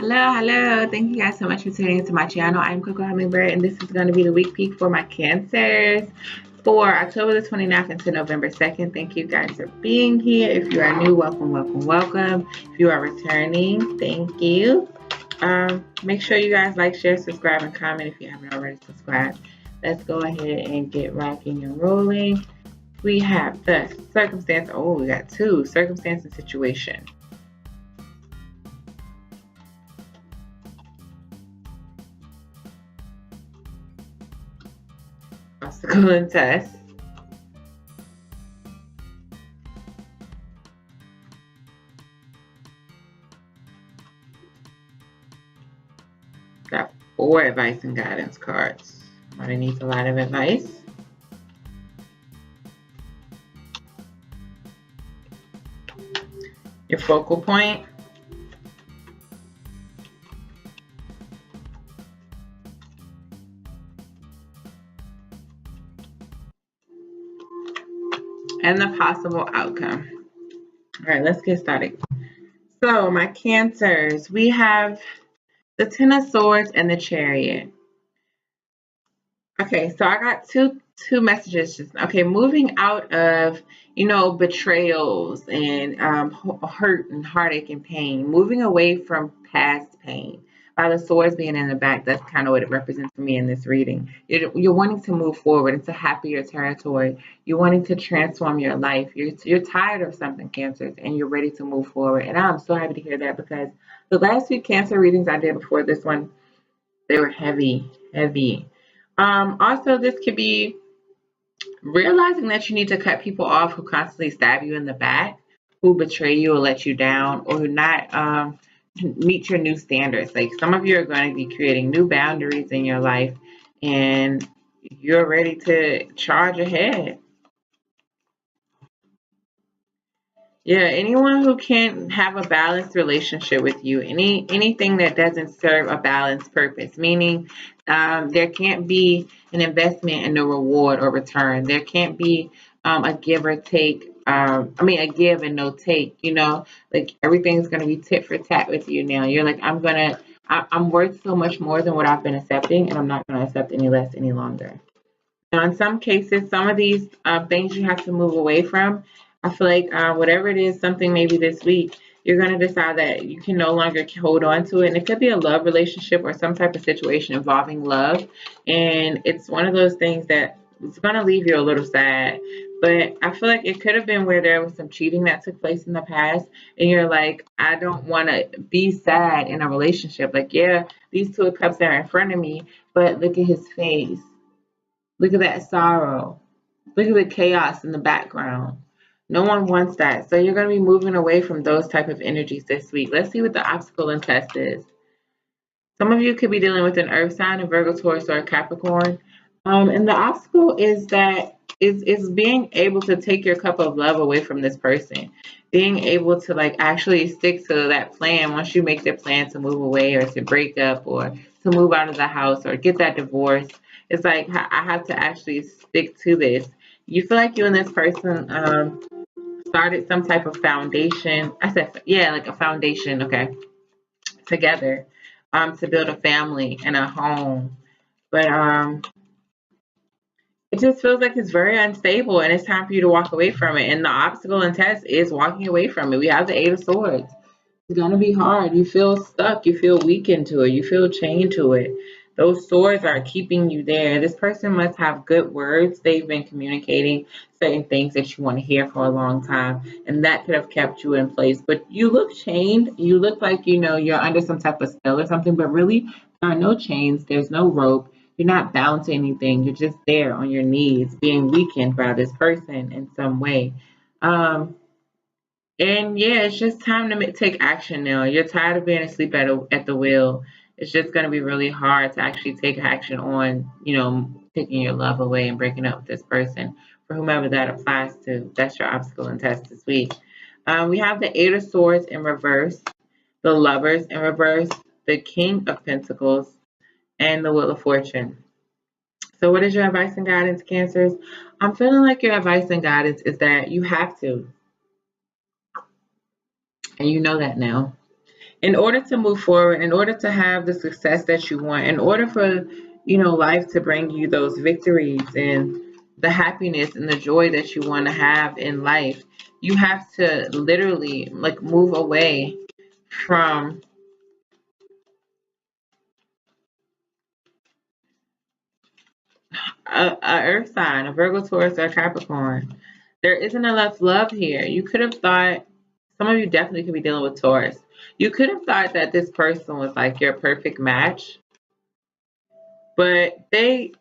Hello. Thank you guys so much for tuning into my channel. I'm Coco Hummingbird, and this is going to be the week peek for my Cancers for October the 29th into November 2nd. Thank you guys for being here. If you are new, welcome. If you are returning, thank you. Make sure you guys like, share, subscribe, and comment if you haven't already subscribed. Let's go ahead and get rocking and rolling. We have the circumstance. Oh, we got two: circumstance and situation. Obstacle and test. Got 4 advice and guidance cards. Somebody needs a lot of advice. Your focal point. And the possible outcome. All right, let's get started. So my Cancers, we have the 10 of Swords and the Chariot. Okay, so I got two messages. Okay, moving out of, betrayals and hurt and heartache and pain, moving away from past pain. By the swords being in the back, that's kind of what it represents for me in this reading. You're wanting to move forward into happier territory. You're wanting to transform your life. You're tired of something, Cancers, and you're ready to move forward. And I'm so happy to hear that, because the last 2 Cancer readings I did before this one, they were heavy. Also, this could be realizing that you need to cut people off who constantly stab you in the back, who betray you or let you down, or who not meet your new standards. Like, some of you are going to be creating new boundaries in your life, and you're ready to charge ahead. Yeah, anyone who can't have a balanced relationship with you, anything that doesn't serve a balanced purpose, meaning there can't be an investment and no reward or return. There can't be a give or take. A give and no take. Like, everything's gonna be tit for tat with you now. You're like, I'm worth so much more than what I've been accepting, and I'm not gonna accept any less any longer. Now, in some cases, some of these things you have to move away from. I feel like whatever it is, something maybe this week, you're going to decide that you can no longer hold on to it. And it could be a love relationship or some type of situation involving love. And it's one of those things that it's going to leave you a little sad. But I feel like it could have been where there was some cheating that took place in the past. And you're like, I don't want to be sad in a relationship. Like, yeah, these 2 of Cups are in front of me, but look at his face. Look at that sorrow. Look at the chaos in the background. No one wants that. So you're going to be moving away from those type of energies this week. Let's see what the obstacle and test is. Some of you could be dealing with an earth sign, a Virgo, Taurus, or a Capricorn. And the obstacle is that is being able to take your cup of love away from this person. Being able to actually stick to that plan once you make the plan to move away or to break up or to move out of the house or get that divorce. It's like, I have to actually stick to this. You feel like you and this person started some type of foundation. I said, yeah, like a foundation, okay, together, to build a family and a home. But it just feels like it's very unstable, and it's time for you to walk away from it. And the obstacle and test is walking away from it. We have the 8 of Swords. It's going to be hard. You feel stuck. You feel weakened to it. You feel chained to it. Those swords are keeping you there. This person must have good words. They've been communicating certain things that you want to hear for a long time, and that could have kept you in place. But you look chained. You look like, you're under some type of spell or something, but really there are no chains. There's no rope. You're not bound to anything. You're just there on your knees, being weakened by this person in some way. And yeah, it's just time to take action now. You're tired of being asleep at the wheel. It's just going to be really hard to actually take action on, taking your love away and breaking up with this person. For whomever that applies to, that's your obstacle and test this week. We have the 8 of Swords in reverse, the Lovers in reverse, the King of Pentacles, and the Wheel of Fortune. So what is your advice and guidance, Cancers? I'm feeling like your advice and guidance is that you have to. And you know that now. In order to move forward, in order to have the success that you want, in order for, life to bring you those victories and the happiness and the joy that you want to have in life, you have to literally like move away from a earth sign, a Virgo, Taurus, or a Capricorn. There isn't enough love here. You could have thought, some of you definitely could be dealing with Taurus. You could have thought that this person was like your perfect match, but they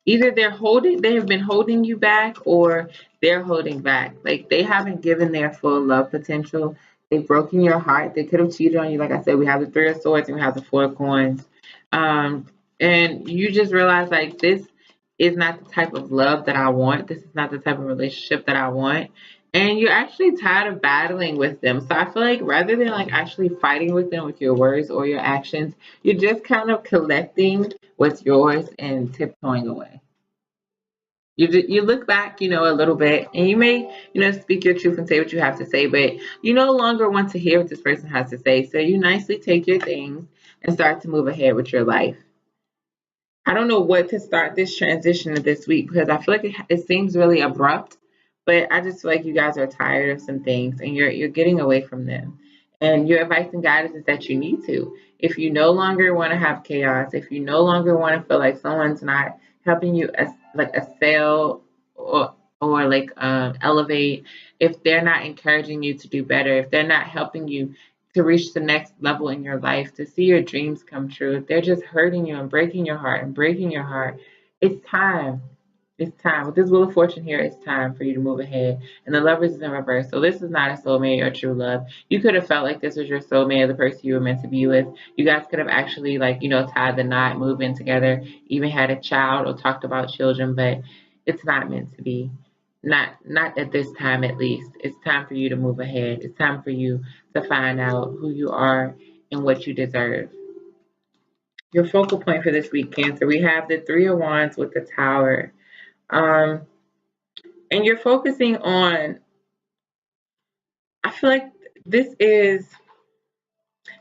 either they have been holding you back, or they're holding back. Like they haven't given their full love potential. They've broken your heart. They could have cheated on you. Like I said, we have the Three of Swords and we have the Four of Coins. Um, and you just realize like this is not the type of love that I want. This is not the type of relationship that I want. And you're actually tired of battling with them. So I feel like rather than like actually fighting with them with your words or your actions, you're just kind of collecting what's yours and tiptoeing away. You look back, a little bit, and you may, speak your truth and say what you have to say, but you no longer want to hear what this person has to say. So you nicely take your things and start to move ahead with your life. I don't know what to start this transition of this week because I feel like it seems really abrupt, but I just feel like you guys are tired of some things and you're getting away from them. And your advice and guidance is that you need to. If you no longer want to have chaos, if you no longer want to feel like someone's not helping you like assail or like elevate, if they're not encouraging you to do better, if they're not helping you to reach the next level in your life, to see your dreams come true. If they're just hurting you and breaking your heart and breaking your heart, it's time. It's time. With this Wheel of Fortune here, it's time for you to move ahead. And the Lovers is in reverse. So this is not a soulmate or true love. You could have felt like this was your soulmate or the person you were meant to be with. You guys could have actually like, tied the knot, moved in together, even had a child or talked about children, but it's not meant to be. Not at this time at least. It's time for you to move ahead. It's time for you to find out who you are and what you deserve. Your focal point for this week, Cancer. We have the Three of Wands with the Tower. Um, and you're focusing on, I feel like this is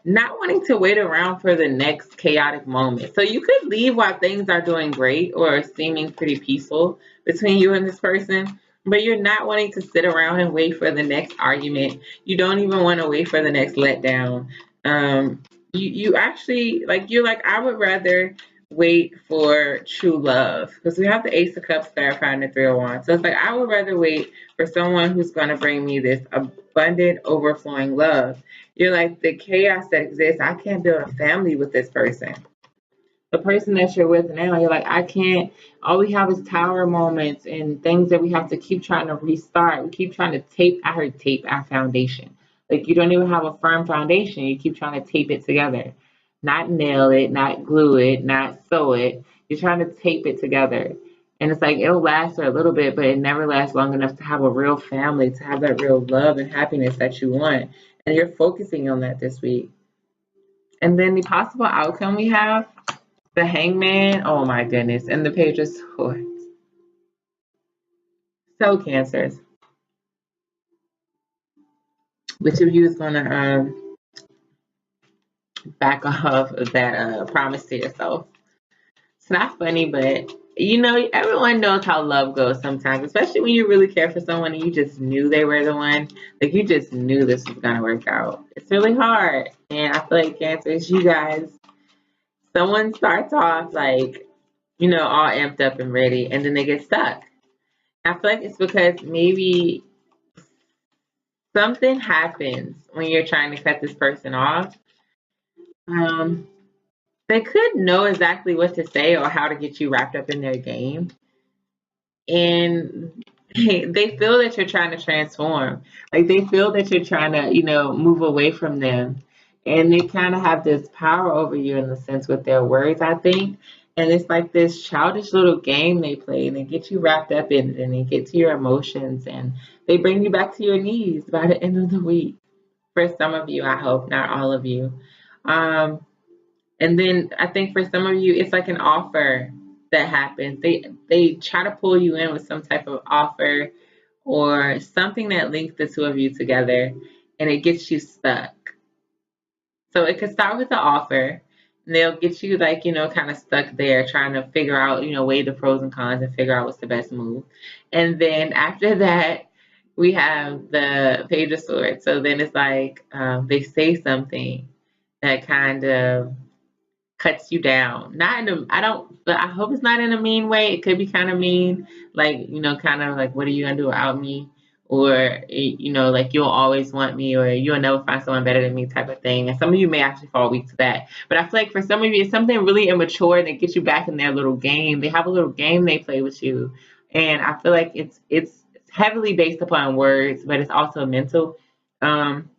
not wanting to wait around for the next chaotic moment. So you could leave while things are doing great or seeming pretty peaceful between you and this person, but you're not wanting to sit around and wait for the next argument. You don't even want to wait for the next letdown. You actually like you're like I would rather wait for true love because we have the Ace of Cups clarifying the Three of Wands. So it's like I would rather wait for someone who's going to bring me this abundant, overflowing love. You're like the chaos that exists. I can't build a family with this person. The person that you're with now, you're like, I can't. All we have is tower moments and things that we have to keep trying to restart. We keep trying to tape. I heard tape our foundation. Like you don't even have a firm foundation. You keep trying to tape it together, not nail it, not glue it, not sew it. You're trying to tape it together. And it's like it'll last for a little bit, but it never lasts long enough to have a real family, to have that real love and happiness that you want. And you're focusing on that this week. And then the possible outcome we have, the Hangman, oh my goodness, and the Page of Swords. So Cancers, which of you is gonna back off of that promise to yourself? It's not funny, but everyone knows how love goes sometimes, especially when you really care for someone and you just knew they were the one. Like you just knew this was gonna work out. It's really hard. And I feel like Cancers, you guys, someone starts off like, all amped up and ready, and then they get stuck. I feel like it's because maybe something happens when you're trying to cut this person off. Um, they could know exactly what to say or how to get you wrapped up in their game. And they feel that you're trying to transform. Like they feel that you're trying to, move away from them. And they kind of have this power over you in the sense with their words, I think. And it's like this childish little game they play, and they get you wrapped up in it, and they get to your emotions, and they bring you back to your knees by the end of the week. For some of you, I hope, not all of you. And then I think for some of you, it's like an offer that happens. They try to pull you in with some type of offer or something that links the two of you together. and it gets you stuck. So it could start with the offer. And they'll get you like, kind of stuck there trying to figure out, weigh the pros and cons and figure out what's the best move. And then after that, we have the Page of Swords. So then it's like they say something that kind of cuts you down. Not in a, I don't, but I hope it's not in a mean way. It could be kind of mean, like, kind of like, what are you gonna do without me? Or, like you'll always want me, or you'll never find someone better than me type of thing. And some of you may actually fall weak to that. But I feel like for some of you, it's something really immature that gets you back in their little game. They have a little game they play with you. And I feel like it's heavily based upon words, but it's also mental. Um,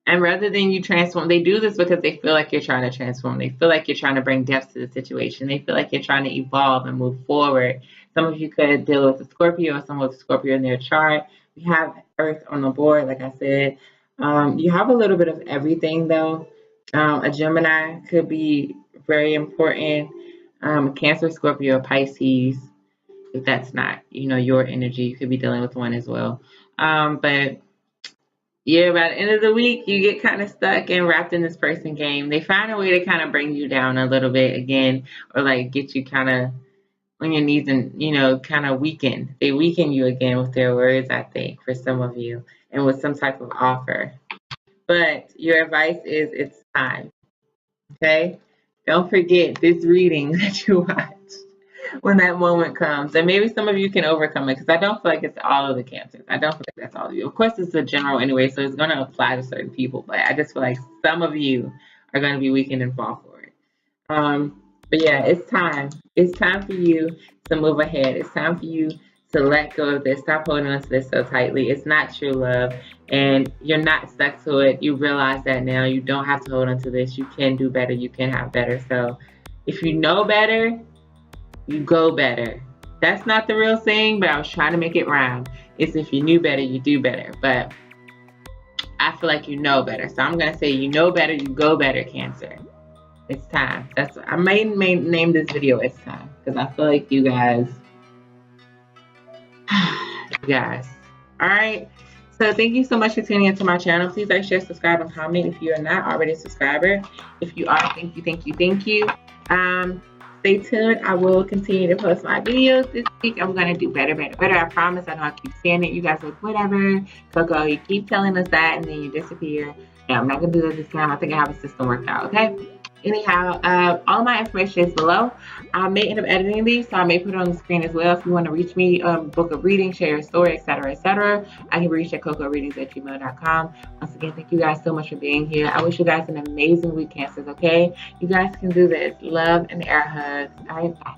and rather than you transform, they do this because they feel like you're trying to transform. They feel like you're trying to bring depth to the situation. They feel like you're trying to evolve and move forward. Some of you could deal with a Scorpio or someone with a Scorpio in their chart. We have Earth on the board, like I said. You have a little bit of everything, though. A Gemini could be very important. Cancer, Scorpio, Pisces. If that's not, your energy, you could be dealing with one as well. But yeah, by the end of the week, you get kind of stuck and wrapped in this person game. They find a way to kind of bring you down a little bit again, or like get you kind of on your knees and, kind of weaken. They weaken you again with their words, I think, for some of you, and with some type of offer. But your advice is it's time, okay? Don't forget this reading that you watch when that moment comes. And maybe some of you can overcome it because I don't feel like it's all of the cancers. I don't feel like that's all of you. Of course, it's a general anyway, so it's going to apply to certain people. But I just feel like some of you are going to be weakened and fall for it. But yeah, it's time. It's time for you to move ahead. It's time for you to let go of this. Stop holding on to this so tightly. It's not true love, and you're not stuck to it. You realize that now. You don't have to hold on to this. You can do better. You can have better. So if you know better, you go better. That's not the real saying, but I was trying to make it rhyme. It's if you knew better, you do better. But I feel like you know better. So I'm going to say you know better, you go better, Cancer. It's time. I may name this video It's Time because I feel like you guys. All right. So thank you so much for tuning into my channel. Please like, share, subscribe, and comment if you are not already a subscriber. If you are, thank you, thank you, thank you. Stay tuned. I will continue to post my videos this week. I'm going to do better, better, better. I promise. I know I keep saying it. You guys are like, whatever. Coco, you keep telling us that and then you disappear. Yeah, I'm not going to do that this time. I think I have a system worked out, okay? Anyhow, all my information is below. I may end up editing these, so I may put it on the screen as well. If you want to reach me, book a reading, share your story, etc., etc., I can reach at cocoreadings@gmail.com. Once again, thank you guys so much for being here. I wish you guys an amazing week, Cancers, okay? You guys can do this. Love and air hugs. All right, bye.